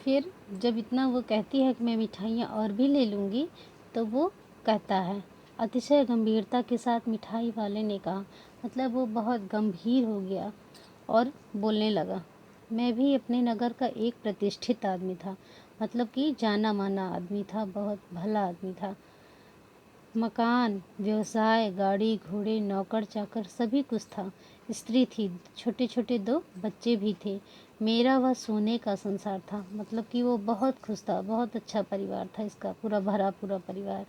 फिर जब इतना वो कहती है कि मैं मिठाइयाँ और भी ले लूँगी, तो वो कहता है। अतिशय गंभीरता के साथ मिठाई वाले ने कहा, मतलब वो बहुत गंभीर हो गया और बोलने लगा, मैं भी अपने नगर का एक प्रतिष्ठित आदमी था, मतलब कि जाना माना आदमी था, बहुत भला आदमी था। मकान, व्यवसाय, गाड़ी घोड़े, नौकर चाकर सभी कुछ था। स्त्री थी, छोटे छोटे 2 बच्चे भी थे। मेरा वह सोने का संसार था, मतलब कि वो बहुत खुश था, बहुत अच्छा परिवार था इसका, पूरा भरा पूरा परिवार।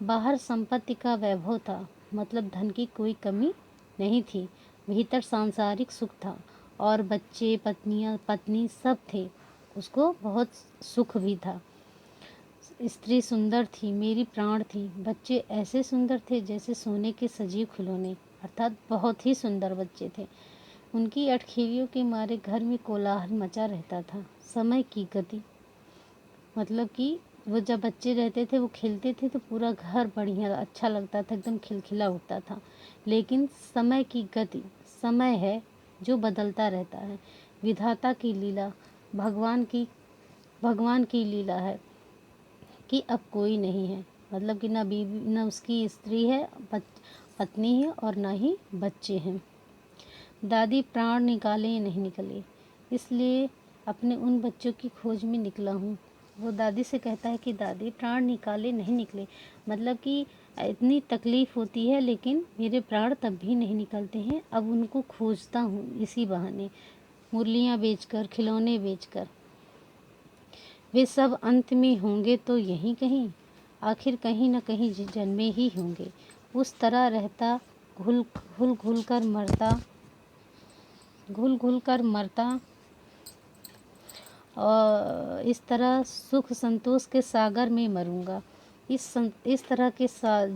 बाहर संपत्ति का वैभव था, मतलब धन की कोई कमी नहीं थी। भीतर सांसारिक सुख था और बच्चे, पत्नी सब थे। उसको बहुत सुख भी था। स्त्री सुंदर थी, मेरी प्राण थी। बच्चे ऐसे सुंदर थे जैसे सोने के सजीव खिलौने, अर्थात बहुत ही सुंदर बच्चे थे। उनकी अटखेलियों के मारे घर में कोलाहल मचा रहता था। समय की गति, मतलब कि वो जब बच्चे रहते थे, वो खेलते थे तो पूरा घर बढ़िया अच्छा लगता था, एकदम खिलखिला उठता था। लेकिन समय की गति, समय है जो बदलता रहता है। विधाता की लीला, भगवान की लीला है कि अब कोई नहीं है, मतलब कि ना बीवी, ना उसकी स्त्री है, पत्नी है और ना ही बच्चे हैं। दादी प्राण निकाले या नहीं निकले, इसलिए अपने उन बच्चों की खोज में निकला हूँ। वो दादी से कहता है कि दादी प्राण निकाले नहीं निकले, मतलब कि इतनी तकलीफ़ होती है लेकिन मेरे प्राण तब भी नहीं निकलते हैं। अब उनको खोजता हूँ इसी बहाने, मुरलियाँ बेचकर, खिलौने बेचकर। वे सब अंत में होंगे तो यहीं कहीं, आखिर कहीं न कहीं जन्मे ही होंगे। उस तरह रहता, घुल घुल घुल कर मरता, घुल घुल कर मरता, और इस तरह सुख संतोष के सागर में मरूंगा। इस तरह के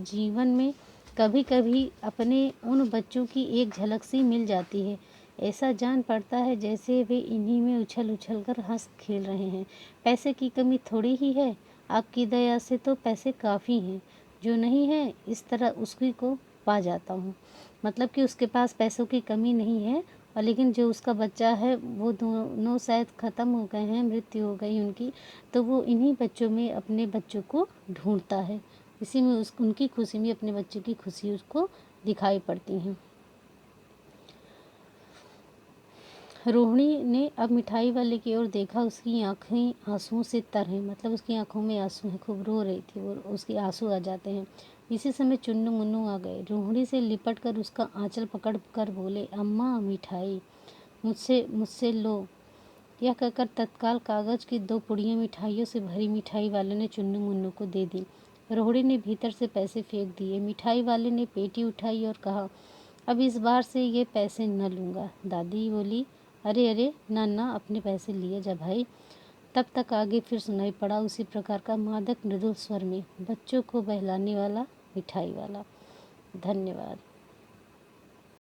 जीवन में कभी कभी अपने उन बच्चों की एक झलक सी मिल जाती है। ऐसा जान पड़ता है जैसे वे इन्हीं में उछल उछल कर हंस खेल रहे हैं। पैसे की कमी थोड़ी ही है, आपकी दया से तो पैसे काफ़ी हैं। जो नहीं है इस तरह उसकी को पा जाता हूँ, मतलब कि उसके पास पैसों की कमी नहीं है, और लेकिन जो उसका बच्चा है वो दोनों शायद ख़त्म हो गए हैं, मृत्यु हो गई उनकी, तो वो इन्हीं बच्चों में अपने बच्चों को ढूंढता है। इसी में उनकी खुशी में अपने बच्चों की खुशी उसको दिखाई पड़ती हैं। रोहिणी ने अब मिठाई वाले की ओर देखा। उसकी आंखें आंसुओं से तर हैं, मतलब उसकी आंखों में आंसू हैं, खूब रो रही थी वो, उसके आंसू आ जाते हैं। इसी समय चुन्नू मुन्नू आ गए। रोहिणी से लिपट कर उसका आंचल पकड़ कर बोले, अम्मा मिठाई मुझसे मुझसे लो। यह कहकर तत्काल कागज की 2 पुड़ियाँ मिठाइयों से भरी मिठाई वाले ने चुन्नू मुन्नू को दे दी। रोहिणी ने भीतर से पैसे फेंक दिए। मिठाई वाले ने पेटी उठाई और कहा, अब इस बार से ये पैसे न लूँगा। दादी बोली, अरे अरे, ना ना, अपने पैसे लिए जा भाई। तब तक आगे फिर सुनाई पड़ा उसी प्रकार का मादक मृदुल स्वर में, बच्चों को बहलाने वाला मिठाई वाला। धन्यवाद।